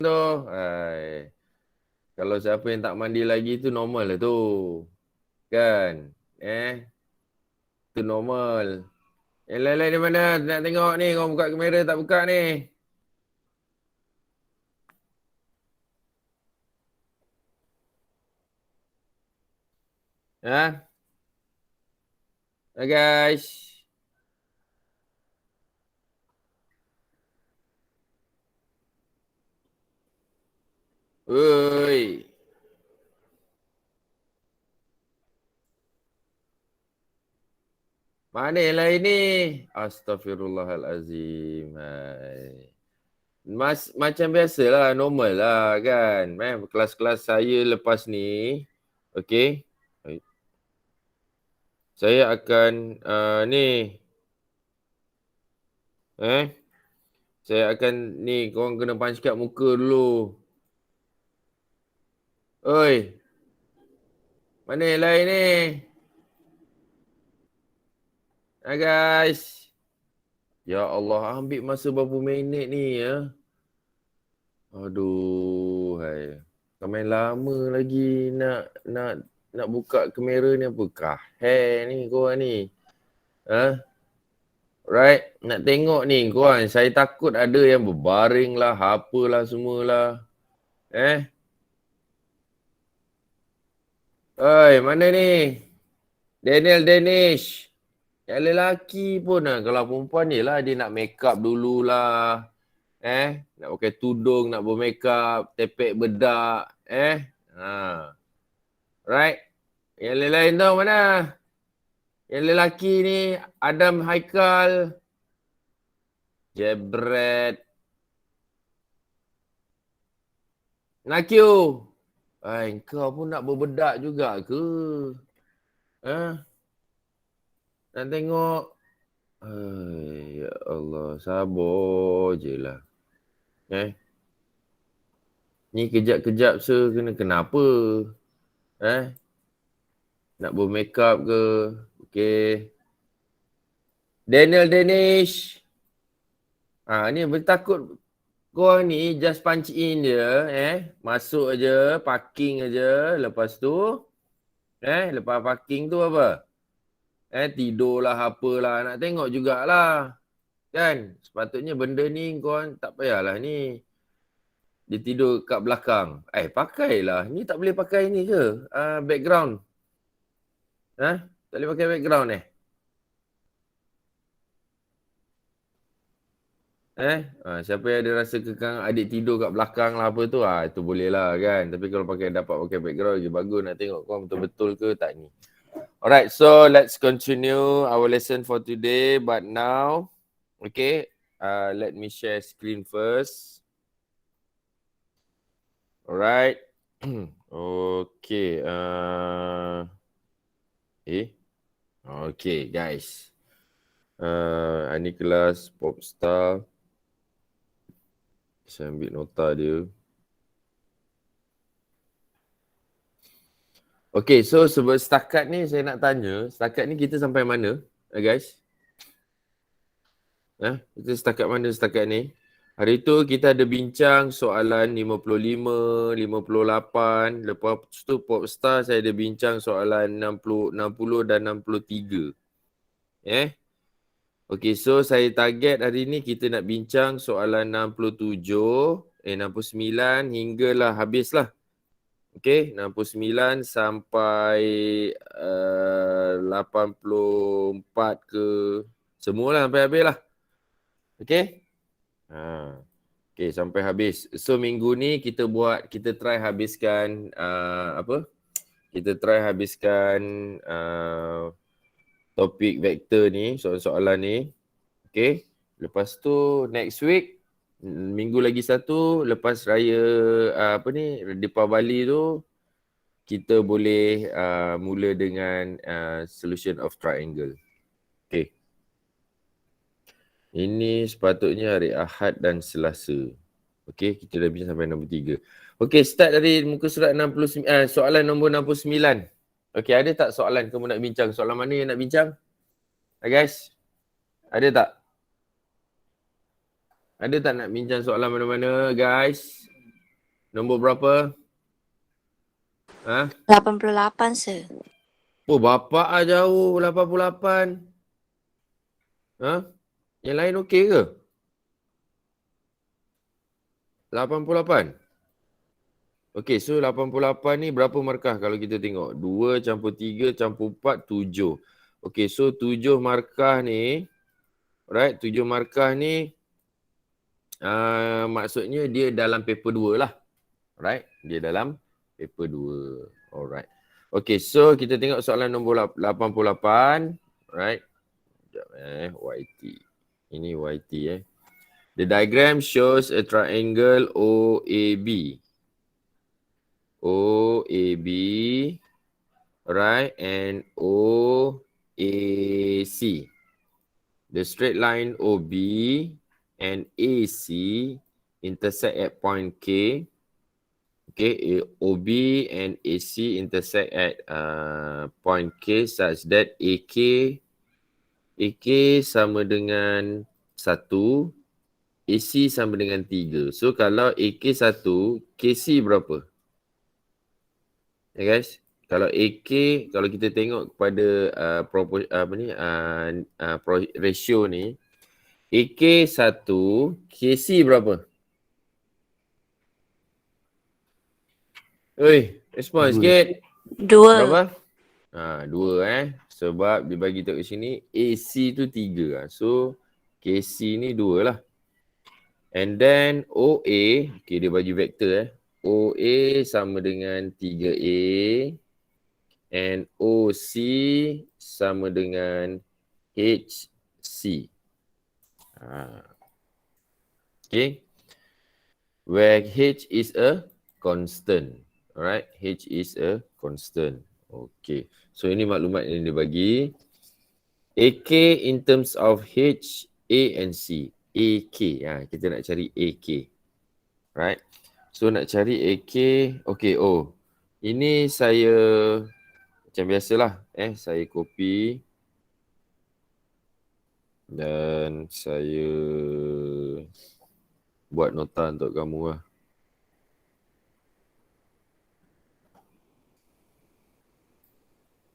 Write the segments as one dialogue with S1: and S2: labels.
S1: tu. Kalau siapa yang tak mandi lagi tu normal lah tu. Kan? Tu normal. Yang lain-lain di mana? Nak tengok ni. Kau buka kamera tak buka ni. Ha? Hai guys. Oi. Mana yang lain ni? Astaghfirullahalazim. Hai. Macam biasalah, normal lah kan. Kelas-kelas saya lepas ni. Okay. Saya akan ni. Saya akan ni, korang kena punch kat muka dulu. Oi. Mana yang lain ni? Hai guys. Ya Allah, ambil masa berapa minit ni ya. Aduh, hai. Kau main lama lagi nak buka kamera ni apakah? Ni korang ni. Right, nak tengok ni korang. Saya takut ada yang berbaring lah, apalah semualah. Oi, mana ni? Daniel Danish. Yang lelaki pun lah. Kalau perempuan ni lah dia nak make up dululah. Nak pakai tudung, nak bermake up, tepek bedak. Right. Yang lain-lain tau mana? Yang lelaki ni Adam Haikal. Jebret. Nakio. Kau pun nak berbedak juga ke? Nak tengok. Ya Allah, sabar je lah. Ni kejap-kejap kenapa? Nak bermake up ke? Okay. Daniel Danish. Ni bertakut korang ni just punch in je. Masuk aja, parking aja. Lepas tu, lepas parking tu apa? Tidurlah apalah. Nak tengok jugalah. Kan? Sepatutnya benda ni korang tak payahlah ni. Dia tidur kat belakang. Pakailah. Ni tak boleh pakai ni ke? Background. Tak boleh pakai background siapa yang ada rasa kekang adik tidur kat belakang lah apa tu, itu boleh lah kan. Tapi kalau dapat pakai background lagi bagus, nak tengok korang betul-betul ke tak ni. Alright, so let's continue our lesson for today. But now, okay, let me share screen first. Alright. Okay. Okay guys. Ini kelas Popstar. Saya ambil nota dia. Okay, so setakat ni saya nak tanya, setakat ni kita sampai mana, guys? Kita setakat mana setakat ni? Hari tu kita ada bincang soalan 55, 58. Lepas tu Popstar saya ada bincang soalan 60 dan 63. Okay, so saya target hari ni kita nak bincang soalan 67, 69 hinggalah habislah. Okay, 69 sampai 84 ke. Semualah sampai habis lah. Okay. Okay, sampai habis. So minggu ni kita try habiskan Kita try habiskan topik vektor ni, soalan-soalan ni. Okay. Lepas tu next week, minggu lagi satu, lepas raya Deepavali tu, kita boleh mula dengan solution of triangle. Okay. Ini sepatutnya hari Ahad dan Selasa. Okay, kita dah bincang sampai nombor 3. Okay, start dari muka surat 69, soalan nombor 69. Okay, ada tak soalan kamu nak bincang? Soalan mana yang nak bincang? Guys, ada tak? Ada tak nak bincang soalan mana-mana, guys? Nombor berapa? Ha?
S2: 88, sir.
S1: Oh, bapak lah jauh 88. Ha? Yang lain okey ke? 88? Okey, so 88 ni berapa markah kalau kita tengok? 2 campur 3 campur 4, 7. Okey, so 7 markah ni, alright, 7 markah ni maksudnya dia dalam paper 2 lah. Alright, dia dalam paper 2. Alright. Okey, so kita tengok soalan nombor 88. Alright. Sekejap YT. Ini YT The diagram shows a triangle OAB. OAB, right, and OAC. The straight line OB and AC intersect at point K. Okay, OB and AC intersect at point K such that AK sama dengan 1, AC sama dengan 3. So kalau AK 1, KC berapa? Ya guys, kalau AK, kalau kita tengok kepada ratio ni, AK 1, KC berapa? Oi, respon sikit.
S2: 2.
S1: Berapa? 2 Sebab dia bagi tahu sini AC tu 3 So KC ni 2 lah. And then OA, okay, dia bagi vektor OA sama dengan 3A and OC sama dengan HC. Okay. Where H is a constant. Alright, H is a constant. Okay. So ini maklumat yang dia bagi. AK in terms of H, A and C. AK. Kita nak cari AK. Right. So nak cari AK. Okay. Oh. Ini saya macam biasalah. Saya copy. Dan saya buat nota untuk kamu lah.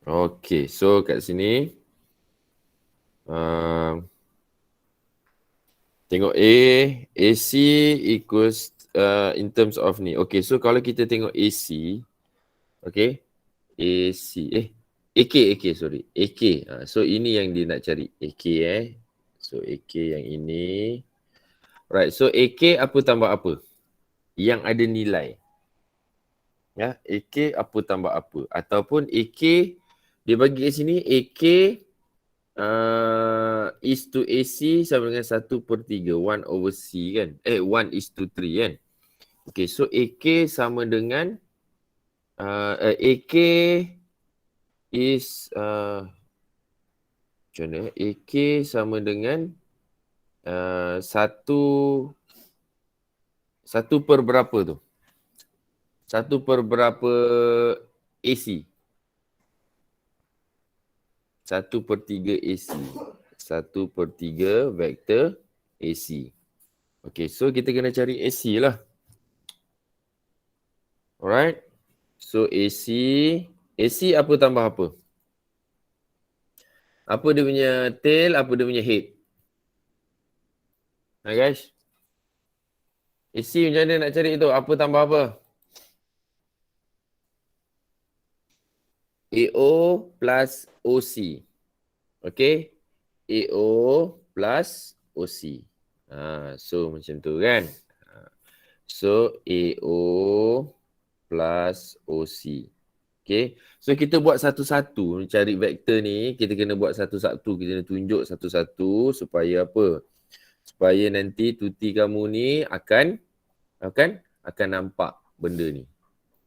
S1: Okay, so kat sini tengok AC equals in terms of ni. Okay, so kalau kita tengok AC, okay, AC, AK, sorry, AK. So ini yang dia nak cari, AK So AK yang ini. Right, so AK apa tambah apa? Yang ada nilai. Ya, AK apa tambah apa? Ataupun AK, dia bagi kat sini AK is to AC sama dengan 1/3, 1/C kan? 1:3 kan? Okay, so AK sama dengan AK is macam mana? AK sama dengan 1 per berapa tu? 1 per berapa AC? 1/3 AC. 1/3 vektor AC. Okay, so kita kena cari AC lah. Alright. So AC apa tambah apa? Apa dia punya tail, apa dia punya head? Guys. AC macam mana nak cari tu? Apa tambah apa? AO plus OC. Okay. AO plus OC. So macam tu kan. So AO plus OC. Okay. So kita buat satu-satu cari vektor ni. Kita kena buat satu-satu. Kita kena tunjuk satu-satu supaya apa? Supaya nanti tuti kamu ni akan nampak benda ni.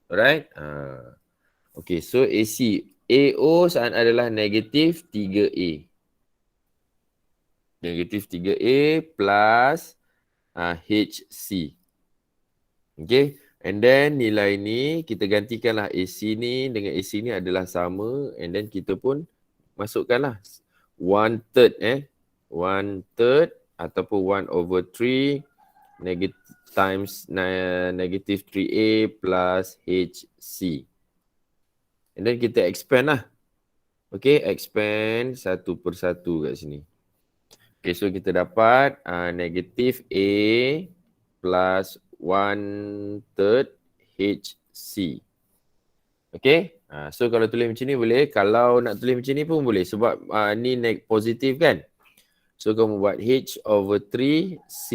S1: Alright. Okay, so AC. AO saat adalah negatif 3A. Negatif 3A plus HC. Okay. And then nilai ni kita gantikanlah AC ni dengan AC ni adalah sama. And then kita pun masukkanlah 1/3 1/3 ataupun 1/3 times negative 3A plus HC. And then kita expand lah. Okay, expand satu per satu kat sini. Okay, so kita dapat negative A plus 1/3 HC. Okay, so kalau tulis macam ni boleh. Kalau nak tulis macam ni pun boleh. Sebab ni positif kan. So kamu buat H over 3 C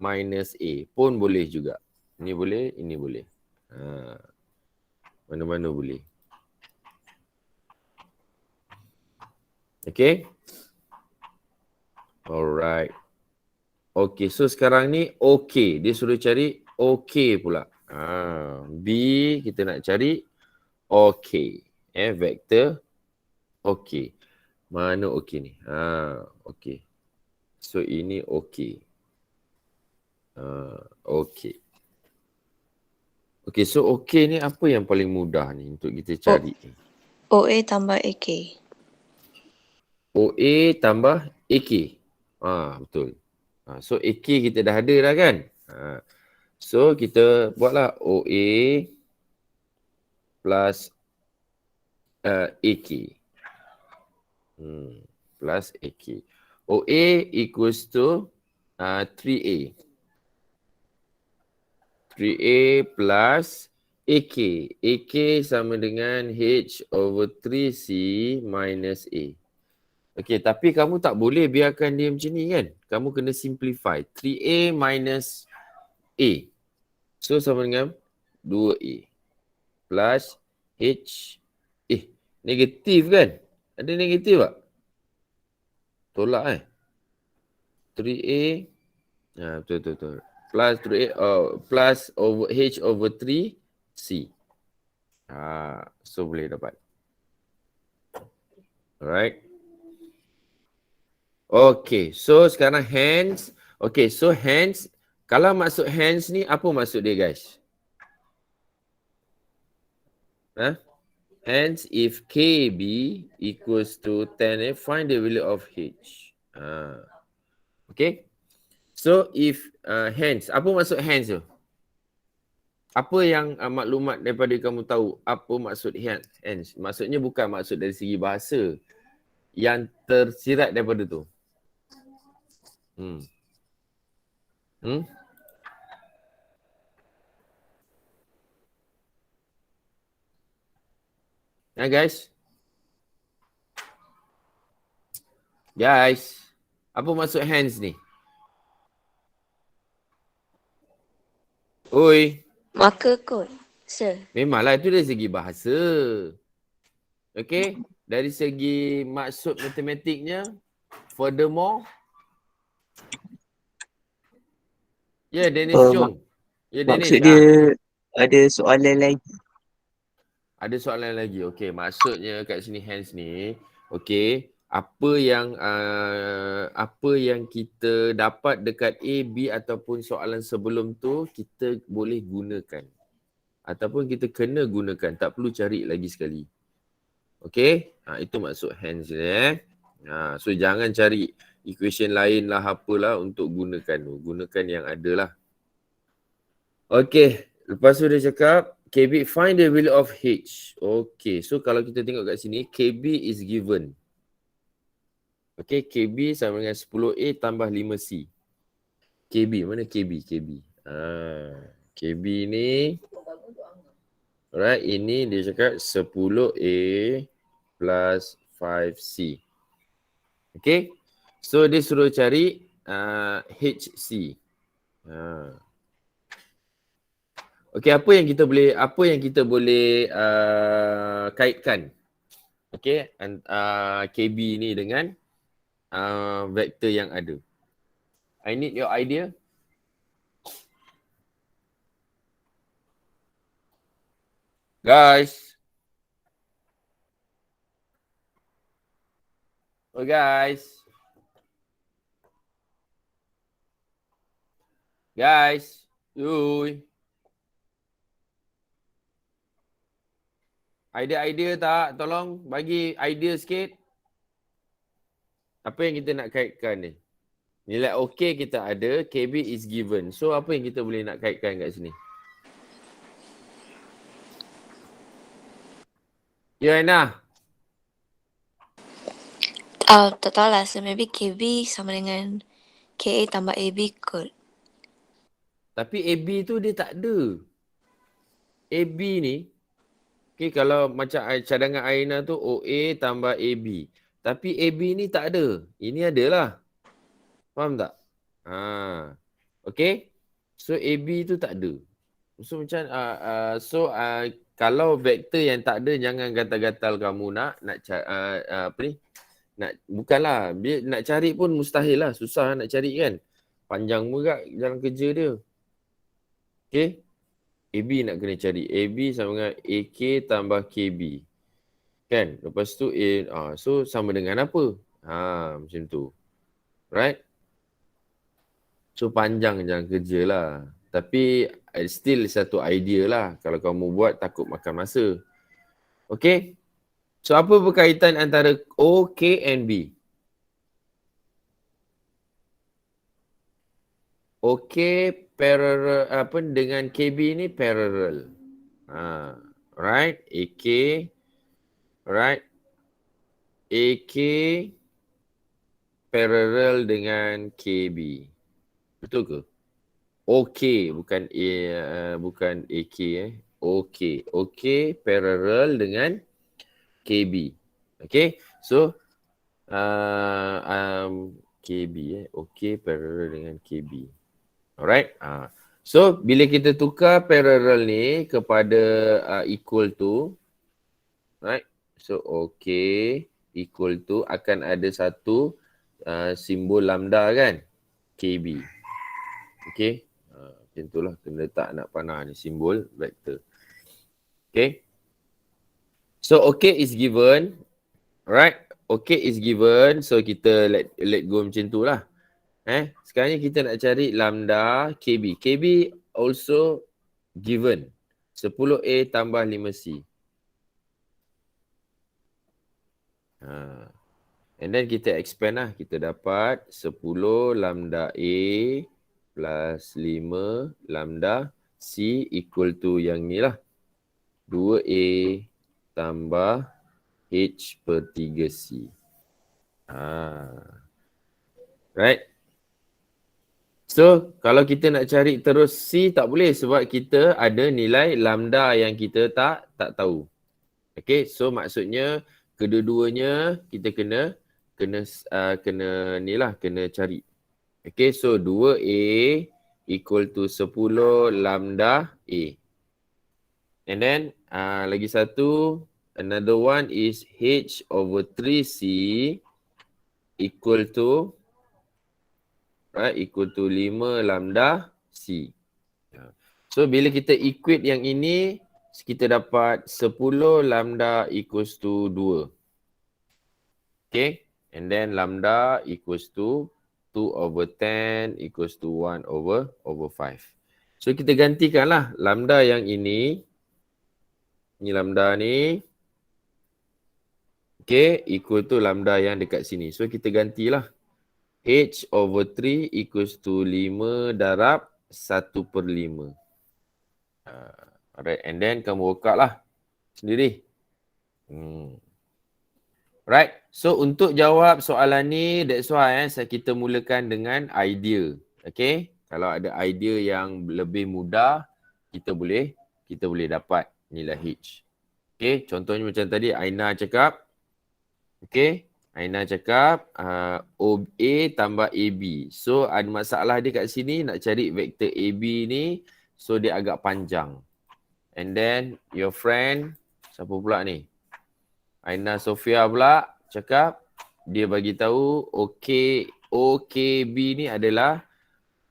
S1: minus A pun boleh juga. Ini boleh, ini boleh. Mana-mana boleh. Okay. Alright. Okay, so sekarang ni okay. Dia suruh cari okay pula. B kita nak cari okay. Vektor okay. Mana okay ni? Okay. So ini okay. Okay. Okay, so okay ni apa yang paling mudah ni untuk kita cari?
S2: OA tambah AK.
S1: OA tambah AK. Betul. So AK kita dah ada dah kan? So kita buatlah OA plus AK. Plus AK. OA equals to 3A. 3A plus AK. AK sama dengan H over 3C minus A. Okay, tapi kamu tak boleh biarkan dia macam ni kan? Kamu kena simplify. 3A minus A. So sama dengan 2A. Plus H. Negatif kan? Ada negatif tak? Tolak 3A. Betul. Plus 3A. Plus over H over 3C. So boleh dapat. Alright. Okay, so sekarang hence. Okay, so hence. Kalau maksud hence ni, apa maksud dia guys? Hence, if KB equals to 10, find the value of H. Okay. So, if hence, apa maksud hence tu? Apa yang maklumat daripada kamu tahu? Apa maksud hence? Maksudnya bukan maksud dari segi bahasa. Yang tersirat daripada tu. Guys. Guys. Apa maksud hence ni? Oi.
S2: Maka kot, sir.
S1: Memanglah itu dari segi bahasa. Okay. Dari segi maksud matematiknya. Furthermore. Ya, Dennis Chong. Ya, Dennis.
S3: Maksud dia ada soalan lagi.
S1: Ada soalan lagi. Okey, maksudnya kat sini hence ni, okey, apa yang kita dapat dekat A, B ataupun soalan sebelum tu kita boleh gunakan. Ataupun kita kena gunakan, tak perlu cari lagi sekali. Okey? Itu maksud hence ni. So jangan cari equation lain lah apalah untuk gunakan tu. Gunakan yang ada lah. Okey, lepas tu dia cakap KB, find the value of H. Okay, so kalau kita tengok kat sini, KB is given. Okay, KB sama dengan 10A tambah 5C. KB, mana KB? KB ni, alright, ini dia cakap 10A plus 5C. Okay, so dia suruh cari HC. Okey, apa yang kita boleh kaitkan? Okey, KB ni dengan vektor yang ada. I need your idea. Guys. Oh guys. Guys. Yui. Idea tak? Tolong bagi idea sikit. Apa yang kita nak kaitkan ni? Nilai OK kita ada, KB is given. So apa yang kita boleh nak kaitkan kat sini? Ya Aina.
S2: Tak tahu lah. So maybe KB sama dengan KA tambah AB kot.
S1: Tapi AB tu dia tak ada. AB ni, okay, kalau macam cadangan Aina tu OA tambah AB. Tapi AB ni tak ada. Ini adalah. Faham tak? Ha. Okay. So AB tu tak ada. So macam kalau vektor yang tak ada, jangan gatal-gatal kamu nak apa ni? Bukanlah, dia nak cari pun mustahil lah, susah nak cari kan. Panjang juga jalan kerja dia. Okay. AB nak kena cari. AB sama dengan AK tambah KB. Kan? Lepas tu so sama dengan apa? Macam tu. Right? So panjang jalan kerja lah. Tapi still satu idea lah. Kalau kamu buat takut makan masa. Okay? So apa berkaitan antara O, K and B? OK parallel apa dengan KB ni parallel. Right? AK right? AK parallel dengan KB. Betul ke? OK bukan bukan AK OK. OK parallel dengan KB. Okay? So KB OK parallel dengan KB. Alright. So bila kita tukar parallel ni kepada equal to, right? So OK equal to akan ada satu simbol lambda kan? KB. Okay. Macam itulah kena letak nak panah ni simbol vektor. Okay. So OK is given. Right. OK is given. So kita let go macam tu lah. Sekarang ni kita nak cari lambda KB. KB also given. 10A tambah 5C. And then kita expand lah. Kita dapat 10 lambda A plus 5 lambda C equal to yang ni lah. 2A tambah H per 3C. Right? So, kalau kita nak cari terus C tak boleh sebab kita ada nilai lambda yang kita tak tahu. Okay, so maksudnya kedua-duanya kita kena cari. Okay, so 2A equal to 10 lambda A. And then lagi satu, another one is H over 3C equal to equal to 5 lambda C. So bila kita equate yang ini, kita dapat 10 lambda equals to 2. Okay. And then lambda equals to 2 over 10 equals to 1 over 5. So kita gantikanlah lambda yang ini lambda ni. Okay, equal to lambda yang dekat sini. So kita gantilah. H over 3 equals to 5 darab 1/5. Alright, and then kamu work out lah sendiri. Right, so untuk jawab soalan ni, that's why kita mulakan dengan idea. Okay, kalau ada idea yang lebih mudah, kita boleh dapat nilai H. Okay, contohnya macam tadi Aina cakap. Okay. Aina cakap OA tambah AB. So ada masalah dia kat sini nak cari vektor AB ni. So dia agak panjang. And then your friend, siapa pula ni? Aina Sofia pula cakap dia bagi tahu OKB ni adalah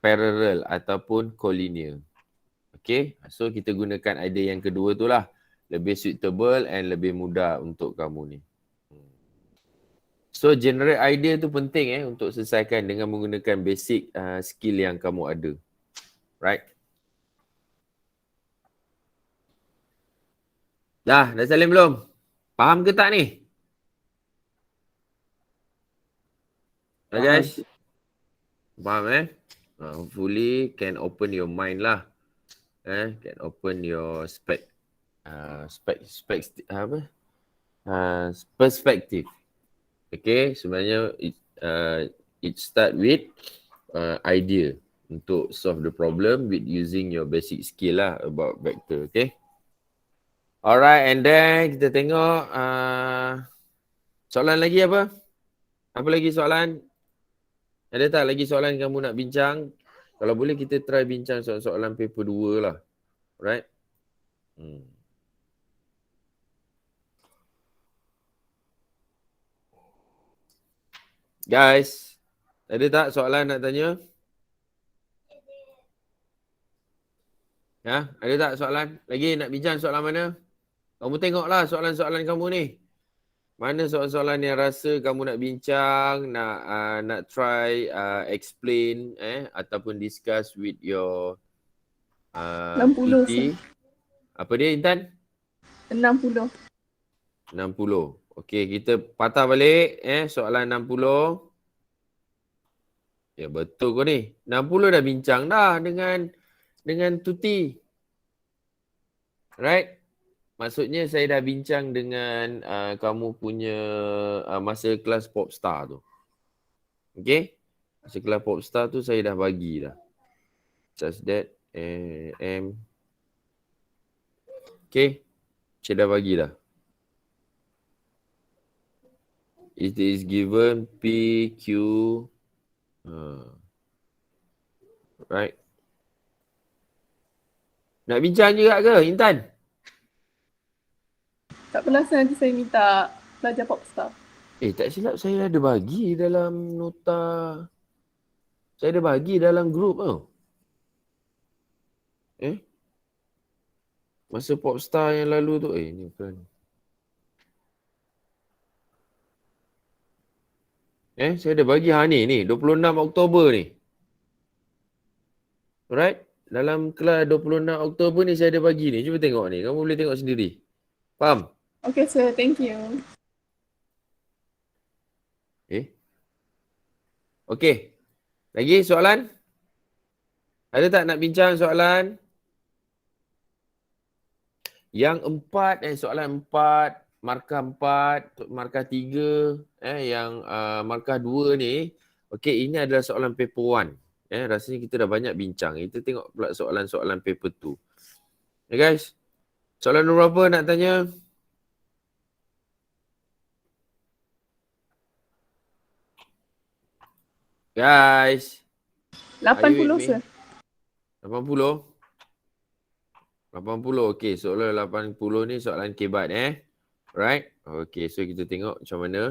S1: parallel ataupun collinear. Okay. So kita gunakan idea yang kedua tu lah. Lebih suitable and lebih mudah untuk kamu ni. So generate idea tu penting untuk selesaikan dengan menggunakan basic skill yang kamu ada. Right? Dah salin belum? Faham ke tak ni? Dah guys? Faham hopefully can open your mind lah. Can open your perspective. Okay, sebenarnya it start with idea untuk solve the problem with using your basic skill lah about vector. Okay. Alright, and then kita tengok soalan lagi apa? Apa lagi soalan? Ada tak lagi soalan kamu nak bincang? Kalau boleh kita try bincang soalan paper 2 lah. Alright? Guys, ada tak soalan nak tanya? Ya, ada tak soalan? Lagi nak bincang soalan mana? Kamu tengoklah soalan-soalan kamu ni. Mana soalan-soalan yang rasa kamu nak bincang, nak try explain ataupun discuss with your
S4: 60
S1: PT. Apa dia Intan?
S4: 60.
S1: 60. Okey, kita patah balik soalan 60. Ya betul kau ni. 60 dah bincang dah dengan Tuti. Right? Maksudnya saya dah bincang dengan kamu punya masa kelas Popstar tu. Okay? Masa kelas Popstar tu saya dah bagi dah. Just that. Okay? Saya dah bagi dah. It is given PQ. Right? Nak bincang juga ke Intan?
S4: Tak apalah, nanti saya minta belajar Popstar.
S1: Tak silap saya ada bagi dalam nota. Saya ada bagi dalam grup tau. Masa Popstar yang lalu tu. Ni bukan. Saya ada bagi ni 26 Oktober ni. Alright? Dalam kelas 26 Oktober ni saya ada bagi ni. Cuba tengok ni. Kamu boleh tengok sendiri. Faham?
S4: Okay sir, thank you.
S1: Okey. Lagi soalan? Ada tak nak bincang soalan? Yang 4, soalan 4, markah 4, markah 3, yang markah 2 ni. Okey, ini adalah soalan paper 1. Rasanya kita dah banyak bincang. Kita tengok pula soalan-soalan paper 2. Guys. Soalan nombor berapa nak tanya? Guys.
S4: 80 sir.
S1: 80? 80, okey. Soalan 80 ni soalan kebat Right? Okey, so kita tengok macam mana.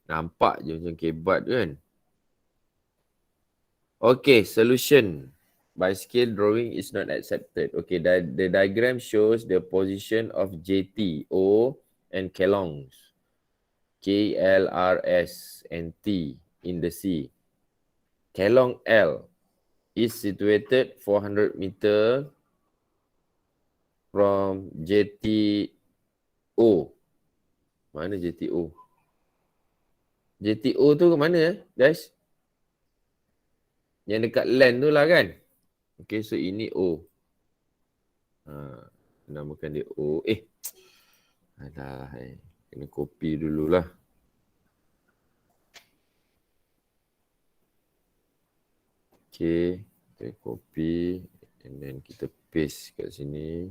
S1: Nampak je macam kebat kan. Okay, solution. By scale drawing is not accepted. Okay, the diagram shows the position of JT, O and Kelongs, K, L, R, S and T in the sea. Kelong L is situated 400 meter from JTO. Mana JTO? JTO tu ke mana guys? Yang dekat land tu lah kan? Okay, so ini O. Namakan dia O. Kena copy dululah. Okay, kita copy and then kita paste kat sini.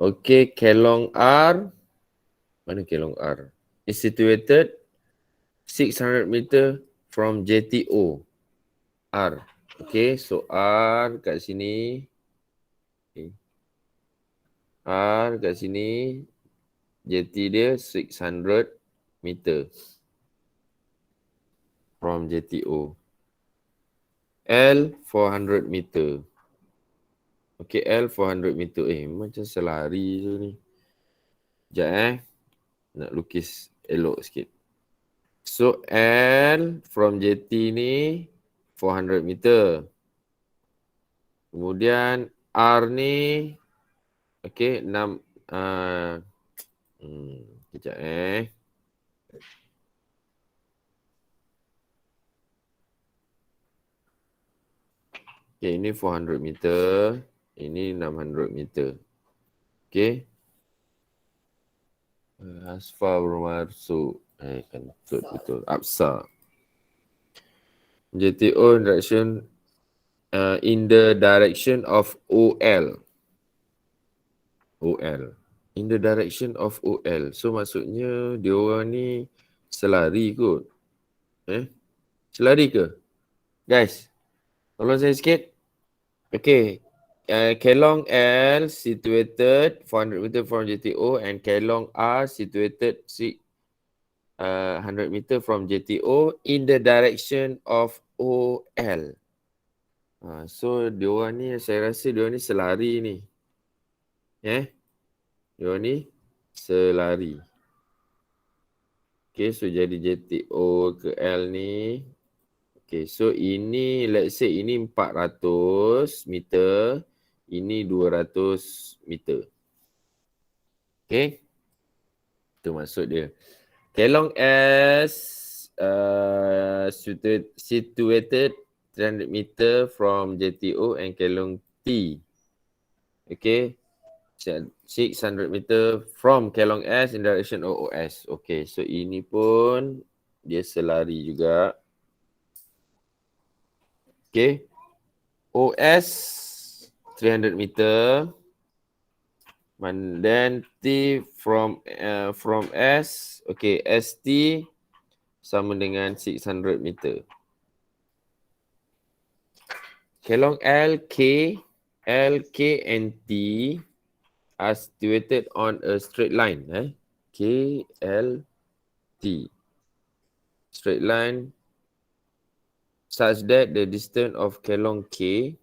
S1: Okay, Kelong R. Mana Kelong R? Is situated 600 meter from JTO. R. Okay, so R kat sini. Okay. R kat sini. JT dia 600 meter from JTO. L 400 meter. Okay, L 400 meter. Macam selari tu ni. Sekejap nak lukis elok sikit. So L from JT ni 400 meter. Kemudian R ni okay Kejap Okay, ini 400 meter. Ini 600 meter. Okay. Asfar bermasuk. Kentut betul. Absar. JTO direction in the direction of OL. OL. In the direction of OL. So maksudnya dia orang ni selari kot. Selari ke? Guys, tolong saya sikit. Okay. Kelong L situated 400 meter from JTO and Kelong R situated 100 meter from JTO in the direction of OL. So diorang ni, saya rasa diorang ni selari ni. Diorang ni selari. Okay, so jadi JTO ke L ni. Okay, so ini let's say ini 400 meter. Ini 200 meter. Okay. Itu maksud dia. Kelong S situated 300 meter from JTO and Kelong T. Okay. 600 meter from Kelong S in direction OOS. Okay. So ini pun dia selari juga. Okay. OS 300 meter. And then T from S. Okay. ST sama dengan 600 meter. Kelong L, K and T are situated on a straight line. K, L, T. Straight line such that the distance of Kelong K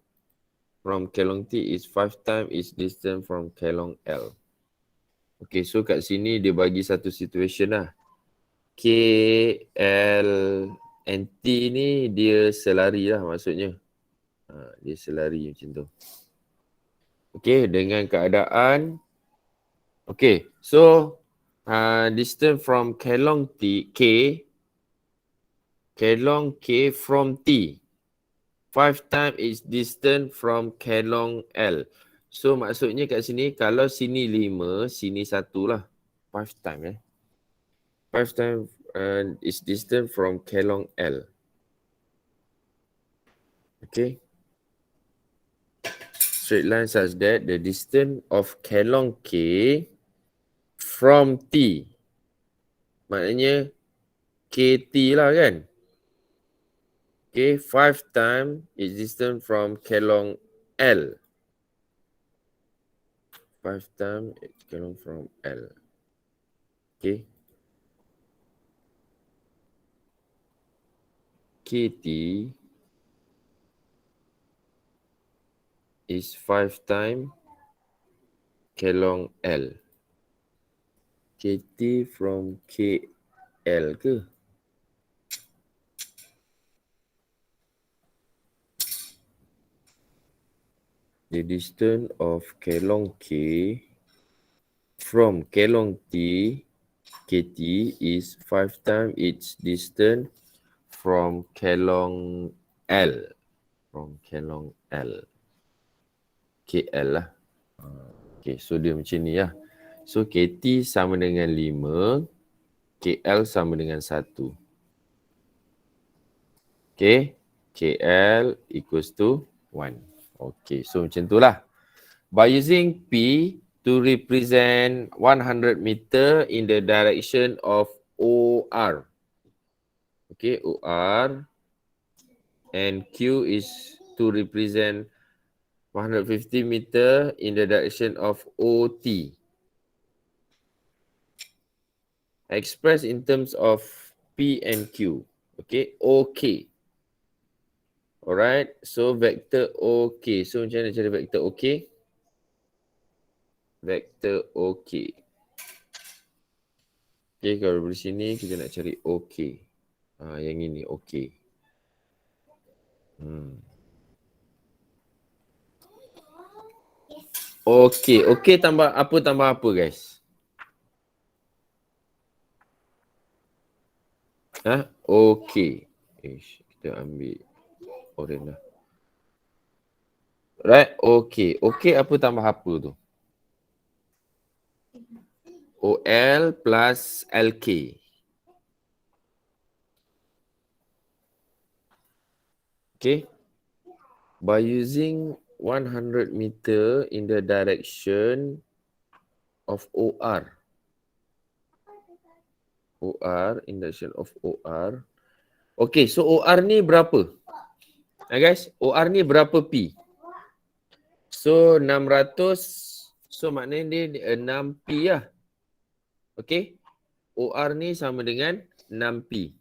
S1: from Kelong T is 5 times its distance from Kelong L. Okay, so kat sini dia bagi satu situation lah. K, L and T ni dia selari lah maksudnya. Dia selari macam tu. Okay, dengan keadaan. Okay, so distance from Kelong K from T. 5 times its distance from Kelong L. So maksudnya kat sini, kalau sini 5, sini 1 lah. 5 times 5 times its distance from Kelong L. Okay. Straight line such that the distance of Kelong K from T. Maknanya KT lah kan. Okay, 5 times its distance from Kelong L. 5 times its Kelong from L. Okay. KT is 5 times Kelong L. KT from KL ke? The distance of Kelong K from Kelong T, KT is 5 times its distance from Kelong L. From Kelong L. KL lah. Okay, so dia macam ni lah. So KT sama dengan 5, KL sama dengan 1. Okay, KL equals to 1. Okay, so macam tu lah. By using P to represent 100 meter in the direction of OR. Okay, OR. And Q is to represent 150 meter in the direction of OT. Expressed in terms of P and Q. Okay, OK. Alright, so vector OK. So macam mana cara vector OK? Vector OK. Okay, kalau dari sini kita nak cari OK. Yang ini OK. Okey. Okey tambah apa guys? Okey. Kita ambil oren lah. Right, okey. Okey apa tambah apa tu? OL plus LK. Okay. By using 100 meter in the direction of OR. OR, in direction of OR. Okay, so OR ni berapa? Guys, OR ni berapa P? So 600, so maknanya dia 6P lah. Okay, OR ni sama dengan 6P.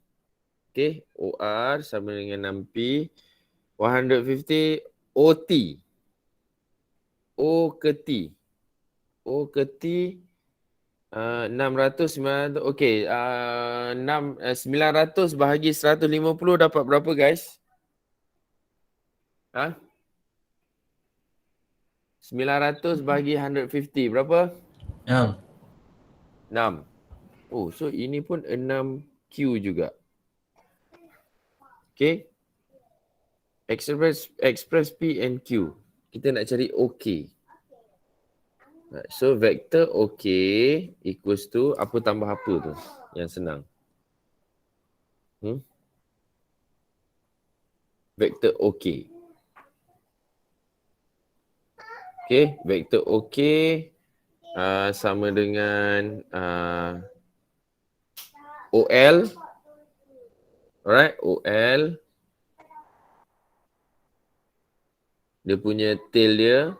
S1: Okay, OR sama dengan 6P. 150 OT. O ke T. O ke T 600, 900. Okay, 900 bahagi 150 dapat berapa guys? 900 bahagi 150 berapa?
S5: 6.
S1: 6. Oh, so ini pun 6Q juga. Okay. Express P and Q. Kita nak cari OK. So vector OK equals to apa tambah apa tu? Yang senang. Vector OK. Okay, vector OK sama dengan OL. Alright, OL. Dia punya tail dia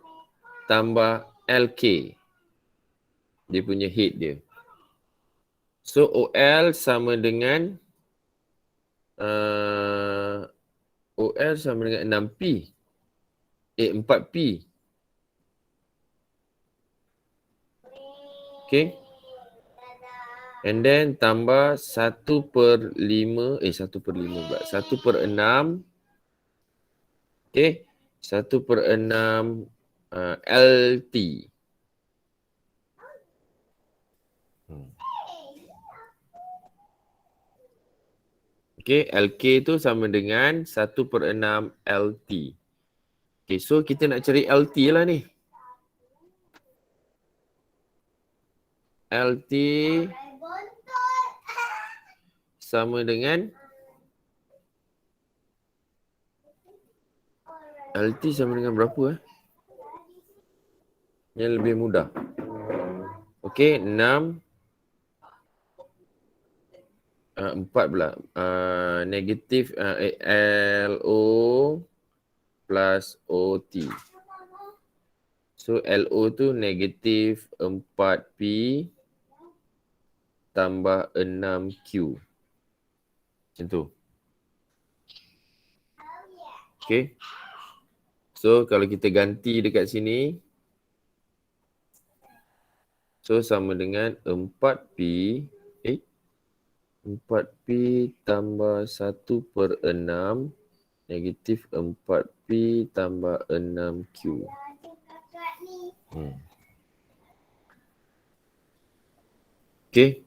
S1: tambah LK. Dia punya head dia. So OL sama dengan OL sama dengan 6P. 4P. Okay. And then tambah 1/5, 1/5 pula. 1/6. Okay. 1/6 LT. Okay, LK tu sama dengan 1/6 LT. Okay, so kita nak cari LT lah ni. LT sama dengan LT sama dengan berapa? Yang lebih mudah. Okay, 6 4 pula. Negatif LO plus OT. So LO tu negatif 4P tambah 6Q. Macam tu. Okay. So kalau kita ganti dekat sini. So sama dengan 4P. 4P tambah 1/6 negatif 4P tambah 6Q. Okay.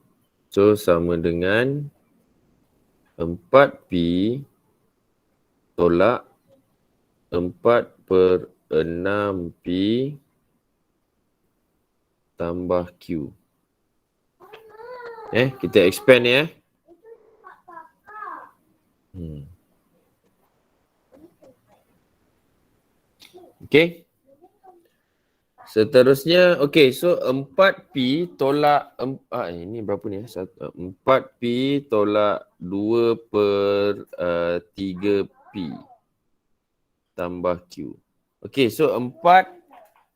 S1: So sama dengan 4P tolak 4/6P tambah Q. Kita expand ni Okay. Seterusnya, okay, so 4P tolak, ini berapa ni? 4P tolak 2/3P tambah Q. Okay, so 4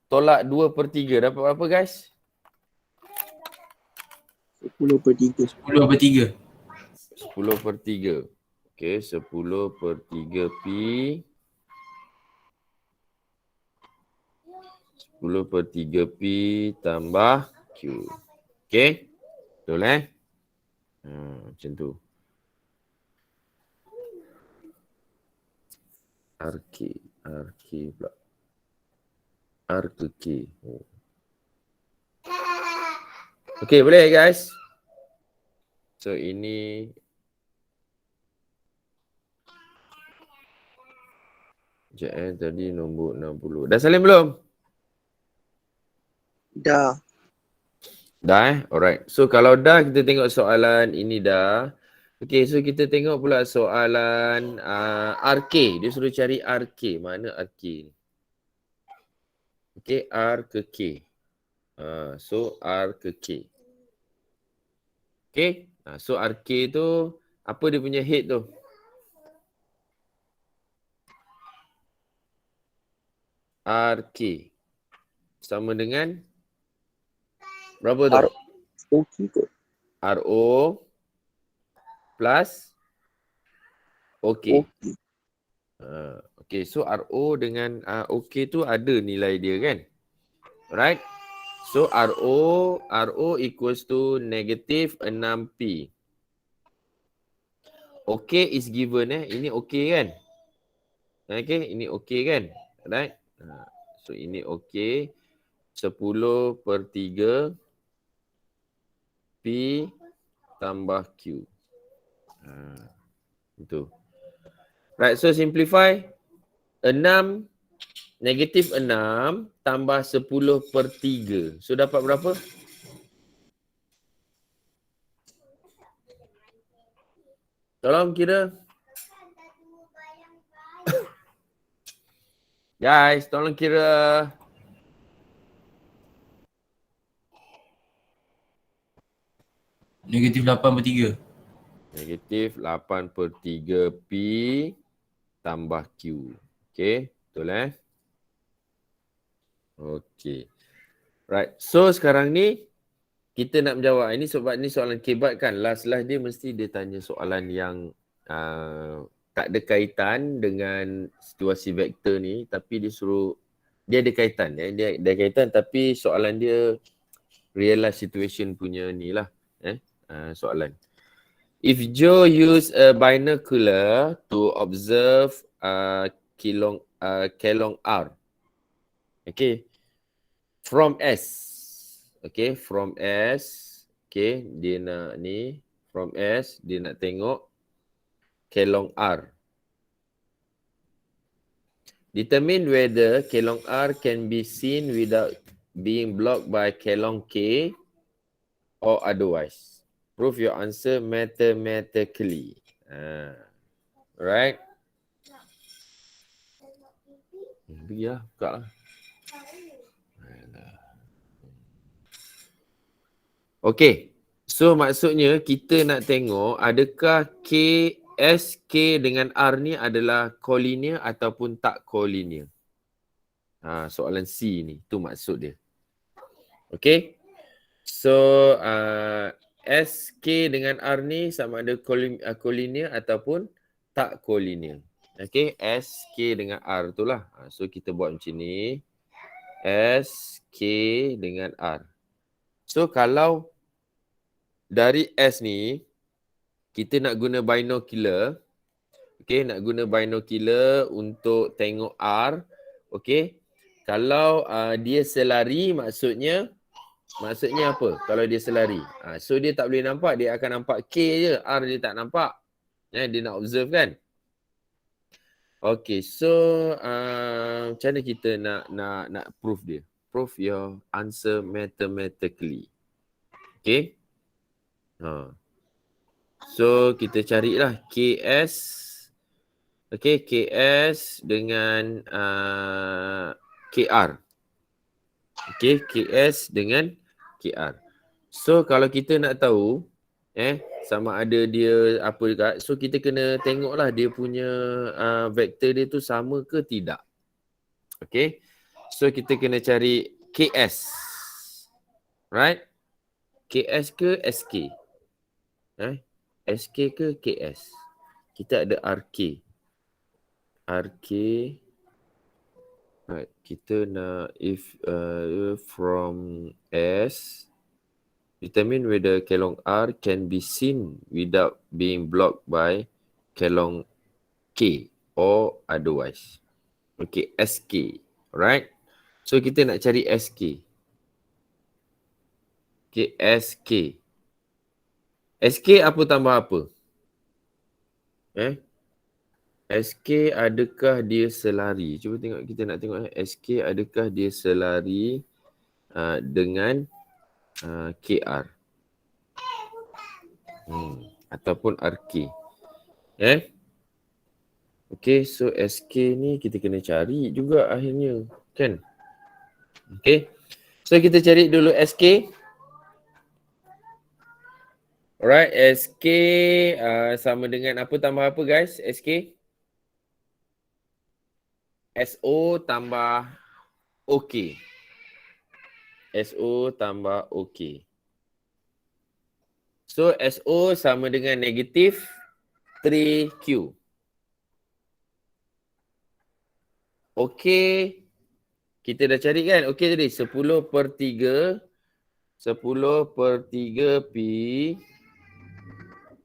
S1: tolak 2/3 dapat berapa guys?
S3: 10/3.
S5: 10/3.
S1: 10/3. Okay, 10/3P. 10/3P tambah Q. Okay. Betul macam tu. RK pula. R ke K. Okay, boleh guys? So ini sekejap tadi nombor 60. Dah salin belum?
S3: Dah.
S1: Dah Alright. So kalau dah, kita tengok soalan ini dah. Okay, so kita tengok pula soalan RK. Dia suruh cari RK. Mana RK ni? Okay, R ke K. So R ke K. Okay. So RK tu, apa dia punya head tu? RK. Sama dengan berapa tu?
S3: Okay kot.
S1: RO plus OK.
S3: Okay.
S1: Okay, so RO dengan OK tu ada nilai dia kan? Right? So RO equals to negative 6P. OK is given Ini OK kan? Okay, ini OK kan? Right? So ini OK. 10/3 P tambah Q. Itu. Right, so simplify. 6, negatif 6 tambah 10/3. So dapat berapa? Tolong kira. Guys, tolong kira.
S5: Negatif 8/3.
S1: Negatif 8/3 P tambah Q. Okay, betul Okay. Right, so sekarang ni kita nak menjawab. Ini sebab ni soalan kebat kan. Last dia mesti dia tanya soalan yang tak ada kaitan dengan situasi vektor ni, tapi dia suruh, dia ada kaitan. Dia ada kaitan tapi soalan dia real life situation punya ni lah. Soalan. If Joe use a binocular to observe kelong R. Okay. From S. Okay, from S. Okay, dia nak ni. From S, dia nak tengok kelong R. Determine whether kelong R can be seen without being blocked by kelong K or otherwise. Prove your answer mathematically. Right? Pergi lah, buka lah. Okay. So maksudnya kita nak tengok adakah SK dengan R ni adalah collinear ataupun tak collinear. Soalan C ni. Tu maksud dia. Okay. So SK dengan R ni sama ada collinear ataupun tak collinear. Okay. SK dengan R tu lah. So kita buat macam ni. SK dengan R. So kalau dari S ni kita nak guna binocular. Okay, nak guna binocular untuk tengok R. Okay. Kalau dia selari maksudnya apa? Kalau dia selari. So dia tak boleh nampak, dia akan nampak K je. R dia tak nampak. Dia nak observe kan? Okay, so macam mana kita nak prove dia? Prove your answer mathematically. Okay. So kita carilah KS. Okay, KS dengan KR. Okay, KS dengan KR. So kalau kita nak tahu sama ada dia apa dekat, so kita kena tengoklah dia punya vektor dia tu sama ke tidak. Okay. So kita kena cari KS. Right? KS ke SK? SK ke KS? Kita ada RK. RK. Right. Kita nak if from S, determine whether kelong R can be seen without being blocked by kelong K or otherwise. Okay, SK. Right? So kita nak cari SK. Okay, SK. SK apa tambah apa? SK adakah dia selari? Cuba tengok, kita nak tengok SK adakah dia selari dengan KR ataupun RK. Okay, so SK ni kita kena cari juga akhirnya, kan? Okay, so kita cari dulu SK. Alright, SK sama dengan apa tambah apa guys? SK? SO tambah OK. SO tambah OK. So SO sama dengan negatif 3Q. OK. Kita dah cari kan? OK tadi 10/3. 10/3 P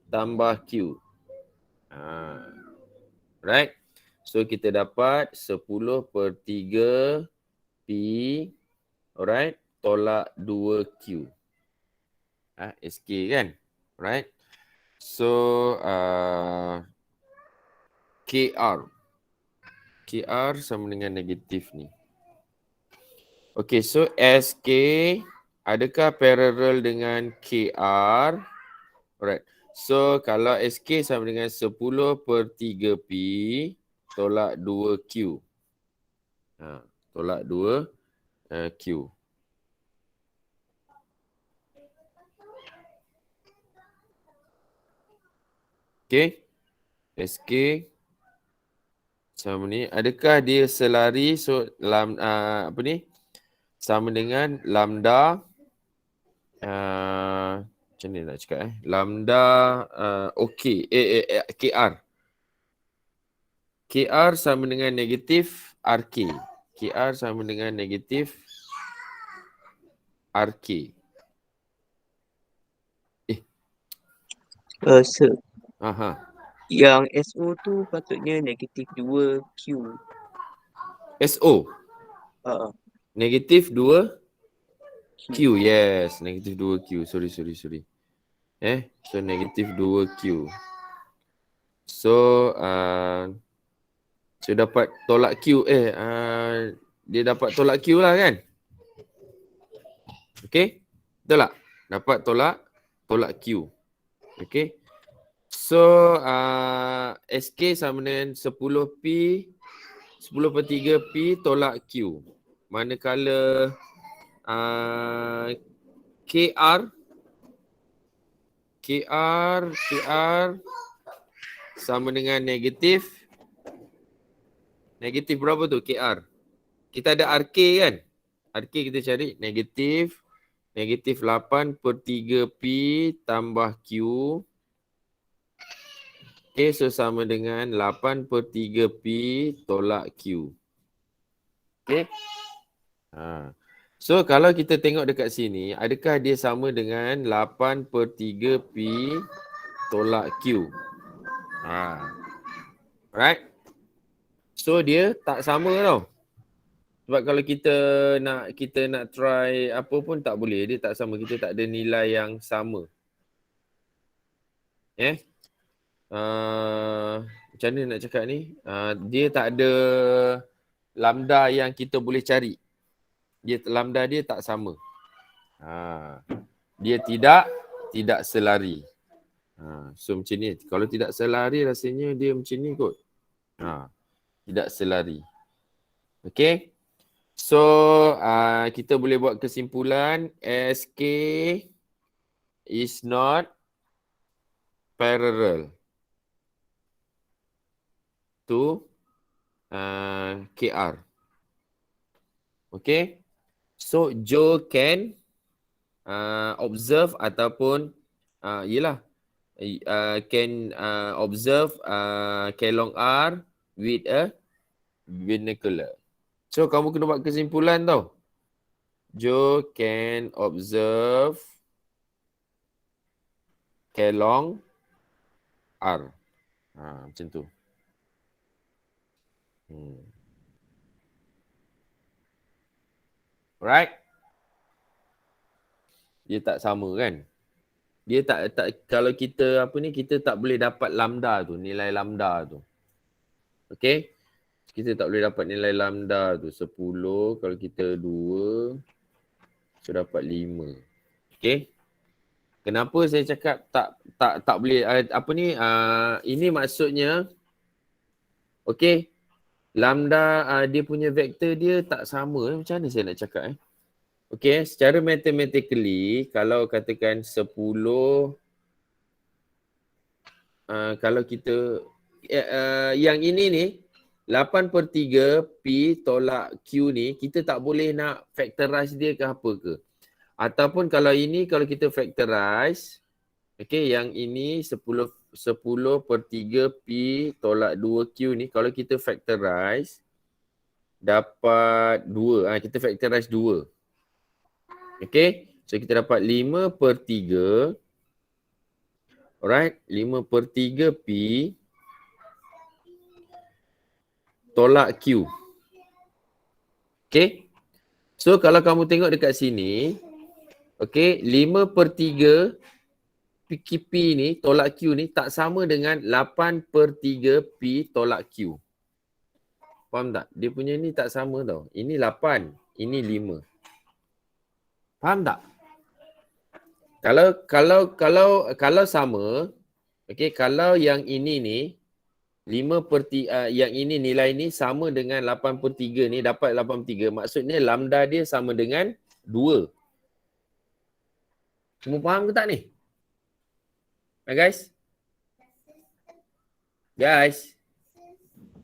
S1: tambah Q. Right. So kita dapat 10/3 P, alright, tolak 2Q. SK kan? Right. So KR. KR sama dengan negatif ni. Okay, so SK adakah parallel dengan KR? Alright. So kalau SK sama dengan 10/3 P tolak 2Q. Tolak 2Q. Okay. SK sama ni. Adakah dia selari? So apa ni? Sama dengan lambda. Macam ni nak cakap lambda OK. KR. KR sama dengan negatif RK. KR sama dengan negatif RK.
S3: Sir,
S1: Aha.
S3: yang SO tu patutnya negatif 2Q.
S1: SO. Negatif 2Q. Yes, negatif 2Q. Sorry. So negatif 2Q. So dapat tolak Q. Dia dapat tolak Q lah kan? Okay. Betul tak? Dapat tolak Q. Okay. So SK sama dengan 10P 10/3 P tolak Q. Manakala KR sama dengan negatif berapa tu KR? Kita ada RK kan? RK kita cari negatif 8/3 P tambah Q. Okay, so sama dengan 8/3 P tolak Q. Okay. So kalau kita tengok dekat sini, adakah dia sama dengan 8/3 P tolak Q? Right? So dia tak sama tau. Sebab kalau kita nak try apa pun tak boleh, dia tak sama, kita tak ada nilai yang sama. Macam mana nak cakap ni? Dia tak ada lambda yang kita boleh cari. Lambda dia tak sama. Dia tidak selari. So macam ni. Kalau tidak selari rasanya dia macam ni kot. Tidak selari. Okay. So kita boleh buat kesimpulan SK is not parallel to KR. Okay. So Joe can observe ataupun can observe Kelong R with a binocular. So kamu kena buat kesimpulan tau. Joe can observe Kelong R. Macam tu. Alright? Dia tak sama kan? Dia tak kalau kita kita tak boleh dapat lambda tu, nilai lambda tu. Okay? Kita tak boleh dapat nilai lambda tu. 10 kalau kita 2 so dapat 5. Okay? Kenapa saya cakap tak boleh ini maksudnya okay, lambda dia punya vektor dia tak sama. Macam mana saya nak cakap okay, secara mathematically kalau katakan 10 kalau kita yang ini ni 8/3 P tolak Q ni kita tak boleh nak factorize dia ke apa ke. Ataupun kalau ini kalau kita factorize okay, yang ini 10/3 P tolak 2Q ni kalau kita factorize dapat 2. Kita factorize 2. Okay, so kita dapat 5/3. Alright, 5/3 P tolak Q. Okay. So kalau kamu tengok dekat sini, okay, 5/3 P ni tolak Q ni tak sama dengan 8/3 P tolak Q. Faham tak? Dia punya ni tak sama tau. Ini 8, ini 5. Faham tak? Kalau sama, okay, kalau yang ini ni 5/3 yang ini nilai ni sama dengan 8/3 ni dapat 8/3 maksudnya lambda dia sama dengan 2. Semua faham ke tak ni? Guys? Guys?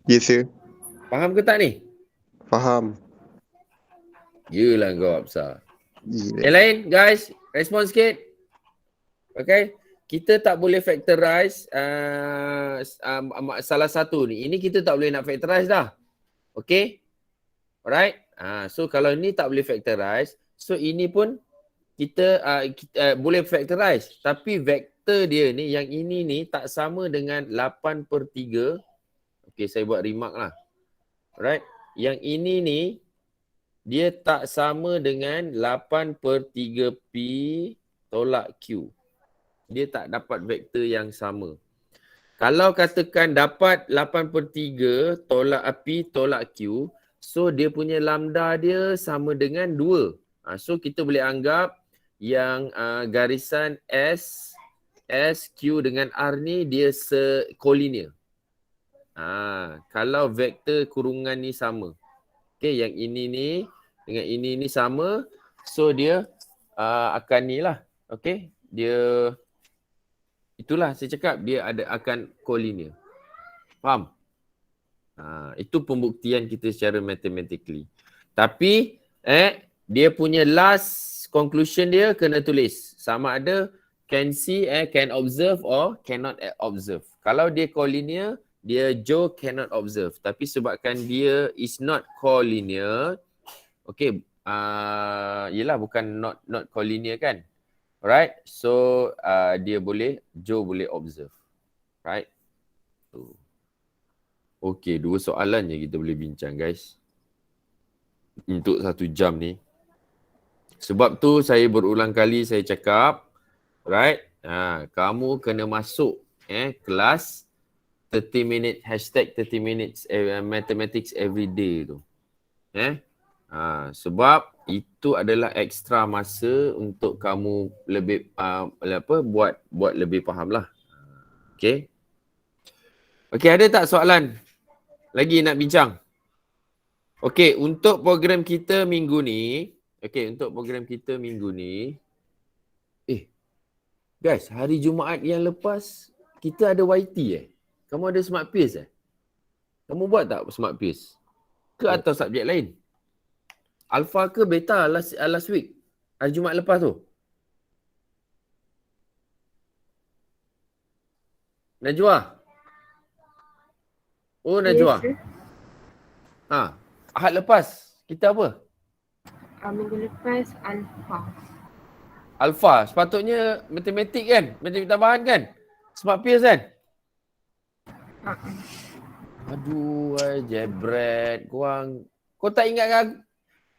S5: Yes, sir.
S1: Faham ke tak ni?
S5: Faham.
S1: Yelah kau Absar.
S5: Gila.
S1: Yang lain guys, respon sikit. Okay. Kita tak boleh factorize salah satu ni. Ini kita tak boleh nak factorize dah. Okay. Alright. So kalau ni tak boleh factorize. So ini pun kita boleh factorize. Tapi vektor dia ni, yang ini ni tak sama dengan 8/3. Okay, saya buat remark lah. Alright. Yang ini ni dia tak sama dengan 8/3 P tolak Q. Dia tak dapat vektor yang sama. Kalau katakan dapat 8/3 tolak P tolak Q, so dia punya lambda dia sama dengan 2. So kita boleh anggap yang garisan S, Q dengan R ni dia sekolinear. Kalau vektor kurungan ni sama. Okay, yang ini ni dengan ini ni sama, so dia akan ni lah. Okay, dia itulah saya cakap dia akan collinear. Faham? Itu pembuktian kita secara mathematically. Tapi dia punya last conclusion dia kena tulis. Sama ada can see, can observe or cannot observe. Kalau dia collinear, dia Joe cannot observe. Tapi sebabkan dia is not collinear, okay, yelah bukan not collinear kan. Alright, so Joe boleh observe. Right. Okay, 2 soalan je kita boleh bincang guys. Untuk 1 jam ni. Sebab tu saya berulang kali saya cakap, right, kamu kena masuk kelas 30 minute, #30 minutes mathematics every day tu. Sebab itu adalah ekstra masa untuk kamu lebih buat lebih faham lah. Okay. Okay, ada tak soalan lagi nak bincang? Okay, untuk program kita minggu ni, guys, hari Jumaat yang lepas kita ada YT Kamu ada Smart Peers Kamu buat tak Smart Peers? Ke atau subjek lain? Alpha ke beta last week? Hari Jumaat lepas tu? Najwa? Oh, Najwa.
S4: Yes,
S1: Ahad lepas kita apa?
S4: minggu lepas
S1: Alpha. Sepatutnya matematik kan? Matematik tambahan kan? Smart Peers kan? Aduh, jebret. Kau tak ingat kan?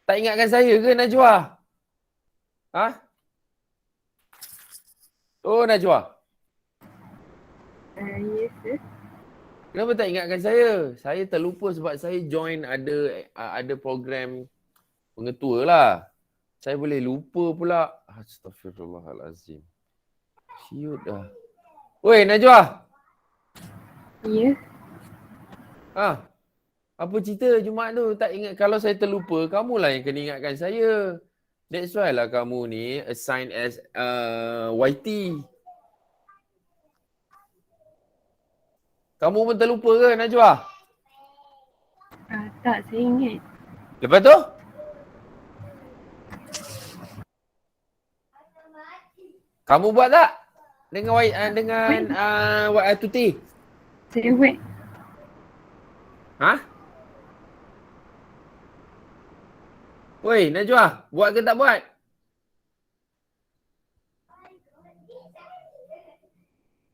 S1: Tak ingatkan saya ke Najwa? Ha? Oh Najwa.
S4: Yes, sir.
S1: Kenapa tak ingatkan saya? Saya terlupa sebab saya join ada program pengetua lah. Saya boleh lupa pula. Astaghfirullahalazim. Siut dah. Woi Najwa.
S4: Ya.
S1: Ha? Apa cerita Jumaat tu? Tak ingat. Kalau saya terlupa, kamulah yang kena ingatkan saya. That's why lah kamu ni assign as YT. Kamu pun terlupa ke Najwa?
S4: Tak, saya ingat.
S1: Lepas tu? Kamu buat tak? Dengan Tuti?
S4: Saya buat.
S1: Ha? Woi, Najwa, buat ke tak buat?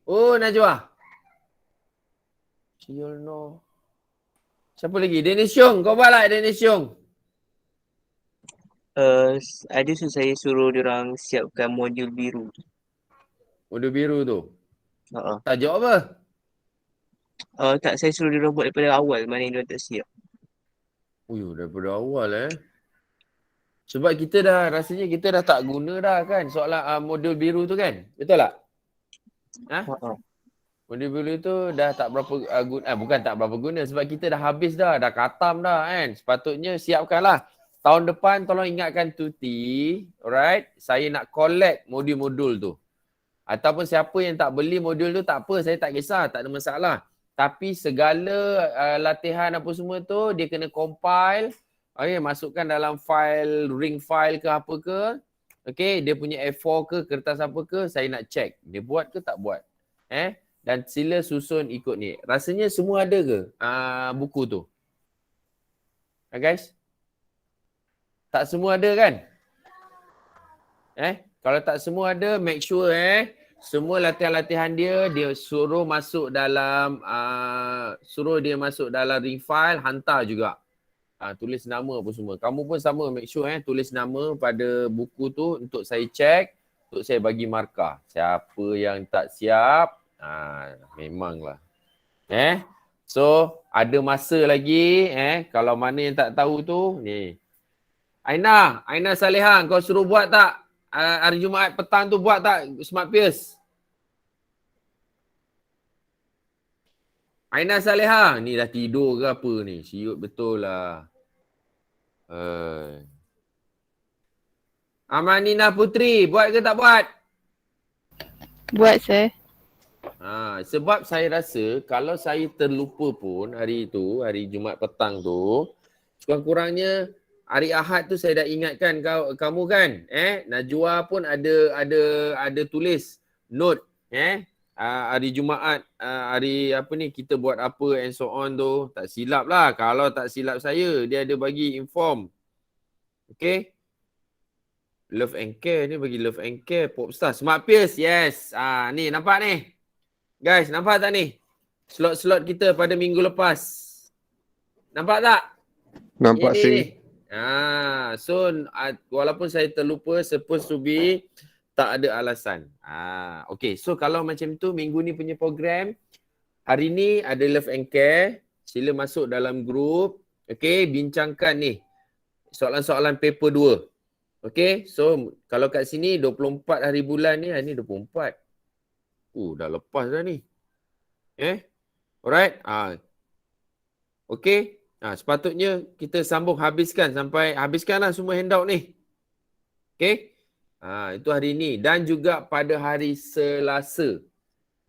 S1: Oh, Najwa. You'll know. Siapa lagi? Dennis Yong. Kau buat lah Dennis Yong.
S3: Ada saya suruh diorang siapkan modul biru.
S1: Modul biru tu.
S3: Ha.
S1: Tak jawab apa?
S3: Tak, saya suruh diorang buat daripada awal, mana yang diorang tak siap.
S1: Daripada awal Sebab rasanya kita dah tak guna dah kan soalan modul biru tu kan? Betul tak? Ha? Modul biru tu dah tak berapa guna, bukan tak berapa guna sebab kita dah habis dah khatam dah kan. Sepatutnya siapkanlah. Tahun depan tolong ingatkan Tuti, alright? Saya nak collect modul-modul tu. Ataupun siapa yang tak beli modul tu tak apa, saya tak kisah, tak ada masalah. Tapi segala latihan apa semua tu dia kena compile, masukkan dalam file, ring file ke apa ke. Okay, dia punya A4 ke, kertas apa ke, saya nak check. Dia buat ke tak buat. Dan sila susun ikut ni. Rasanya semua ada ke buku tu? Guys? Tak semua ada kan? Kalau tak semua ada, make sure semua latihan-latihan dia suruh masuk dalam ring file, hantar juga. Tulis nama apa semua. Kamu pun sama, make sure tulis nama pada buku tu untuk saya check, untuk saya bagi markah. Siapa yang tak siap, memanglah. So, ada masa lagi, kalau mana yang tak tahu tu, ni. Aina Salihah, kau suruh buat tak? Hari Jumaat petang tu buat tak Smart Pierce? Aina Salihah, ni dah tidur ke apa ni? Siut betul lah. Amanina Putri, buat ke tak buat?
S4: Buat, sir.
S1: Sebab saya rasa kalau saya terlupa pun hari Jumaat petang tu, kurang-kurangnya hari Ahad tu saya dah ingatkan kamu kan, Najwa pun ada tulis note, hari Jumaat, hari apa ni kita buat apa and so on tu, tak silap lah. Kalau tak silap saya, dia ada bagi inform. Okay. Love and Care ni bagi Love and Care, Popstar, Smart Pierce, yes. Ni nampak ni. Guys, nampak tak ni? Slot-slot kita pada minggu lepas. Nampak tak?
S5: Nampak
S1: Ini
S5: sih.
S1: ni. So walaupun saya terlupa, supposed to be, tak ada alasan. Okay, so kalau macam tu minggu ni punya program, hari ni ada Love and Care, sila masuk dalam grup, okay, bincangkan ni soalan-soalan paper 2. Okay, so kalau kat sini 24 hari bulan ni, hari ni 24. Dah lepas dah ni. Alright. Okay. Sepatutnya kita sambung habiskanlah semua handout ni. Okay. Itu hari ni. Dan juga pada hari Selasa.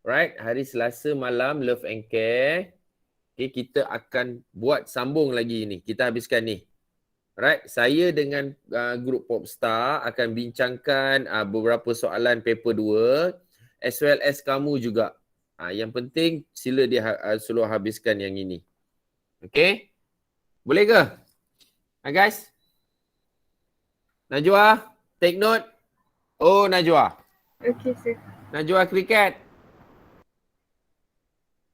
S1: Right. Hari Selasa malam Love and Care. Okay, kita akan buat sambung lagi ni. Kita habiskan ni. Right. Saya dengan grup Popstar akan bincangkan beberapa soalan paper 2 as well as kamu juga. Yang penting sila dia selalu habiskan yang ini. Okay. Boleh ke? Guys? Najwa, take note. Oh, Najwa.
S4: Okay, sir.
S1: Najwa kriket.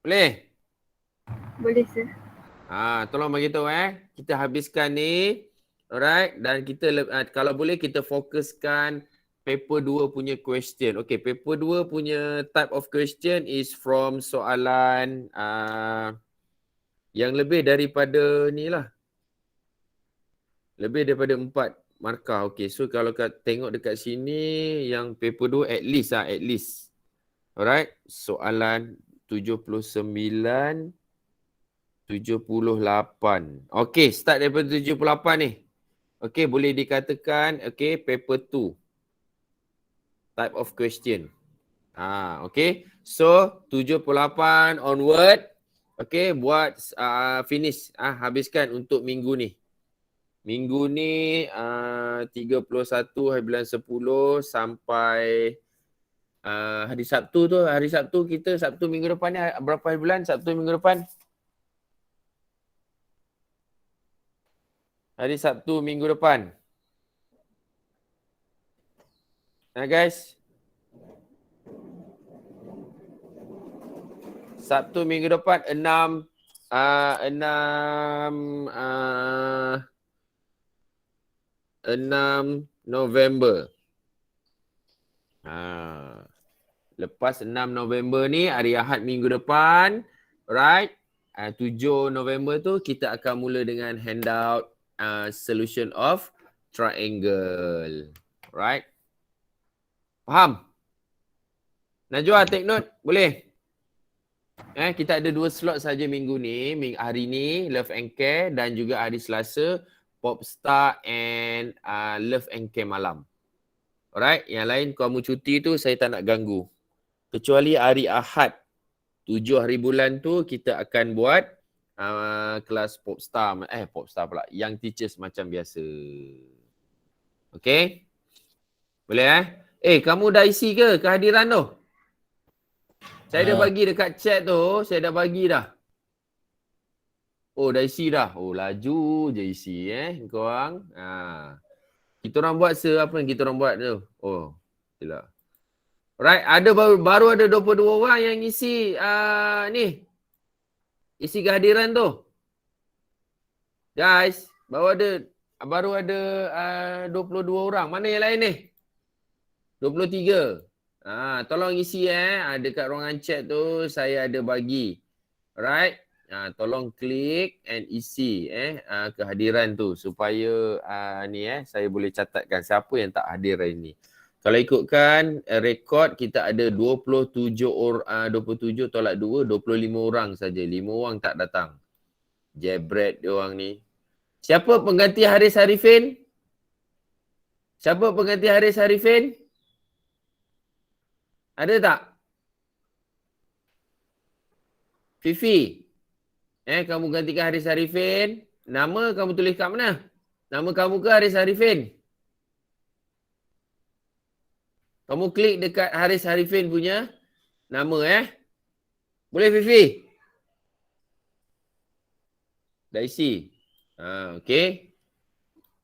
S1: Boleh?
S4: Boleh, sir.
S1: Tolong bagi tahu kita habiskan ni Alright, dan kita kalau boleh kita fokuskan paper 2 punya question. Okay, paper 2 punya type of question is from soalan yang lebih daripada ni lah. Lebih daripada 4 markah. Okay, so kalau tengok dekat sini yang paper 2 at least lah, at least. Alright, soalan 79, 78. Okay, start daripada 78 ni. Okay, boleh dikatakan, okay, paper 2. Type of question. Okay. So, 78 onward. Okay, buat finish. Habiskan untuk minggu ni. Minggu ni 31 hari bulan 10 sampai hari Sabtu tu. Hari Sabtu kita, Sabtu minggu depan ni berapa hari bulan? Sabtu minggu depan? Hari Sabtu minggu depan. Guys. Sabtu minggu depan 6 November. Lepas 6 November ni hari Ahad minggu depan. Right? 7 November tu kita akan mula dengan handout solution of triangle. Right? Faham? Najwa take note, boleh? Kita ada 2 slot saja minggu ni. Hari ni Love and Care dan juga hari Selasa Popstar and Love and Care malam. Alright, yang lain kamu cuti tu saya tak nak ganggu. Kecuali hari Ahad 7 hari bulan tu kita akan buat kelas Popstar. Popstar pula. Young Teachers macam biasa. Okay? Boleh kamu dah isi ke kehadiran tu? Saya dah bagi dekat chat tu. Saya dah bagi dah. Oh, dah isi dah. Oh, laju je isi korang. Kita orang buat apa yang kita orang buat tu. Oh, yelah. Alright, ada baru ada 22 orang yang isi ni. Isi kehadiran tu. Guys, baru ada 22 orang. Mana yang lain ni? 23. Tolong isi dekat ruangan chat tu saya ada bagi. Alright. Tolong klik and isi kehadiran tu supaya ni saya boleh catatkan siapa yang tak hadir hari ni. Kalau ikutkan rekod kita ada 27 tolak 2, 25 orang saja. 5 orang tak datang. Jebret dia orang ni. Siapa pengganti Haris Harifin? Siapa pengganti Haris Harifin? Ada tak? Fifi. Kamu gantikan Haris Harifin. Nama kamu tulis kat mana? Nama kamu ke Haris Harifin? Kamu klik dekat Haris Harifin punya nama Boleh Fifi? Dah isi. Okey.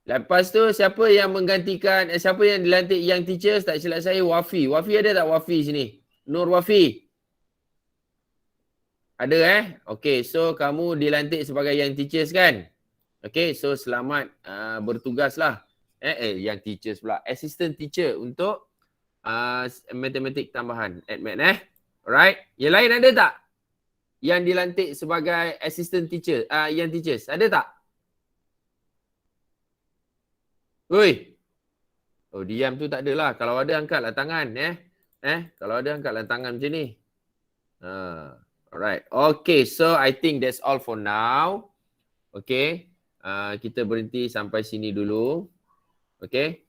S1: Lepas tu siapa yang menggantikan, siapa yang dilantik yang teachers, tak silap saya Wafi. Wafi ada tak Wafi sini? Nur Wafi. Ada Okey, so kamu dilantik sebagai yang teachers kan? Okey, so selamat bertugaslah. Yang teachers pula. Assistant teacher untuk matematik tambahan. Admat Alright. Yang lain ada tak? Yang dilantik sebagai assistant teacher, yang teachers. Ada tak? Oi. Oh, diam tu tak adalah. Kalau ada angkatlah tangan Kalau ada angkatlah tangan macam ni. Alright. Okay, so I think that's all for now. Okay. Kita berhenti sampai sini dulu. Okay.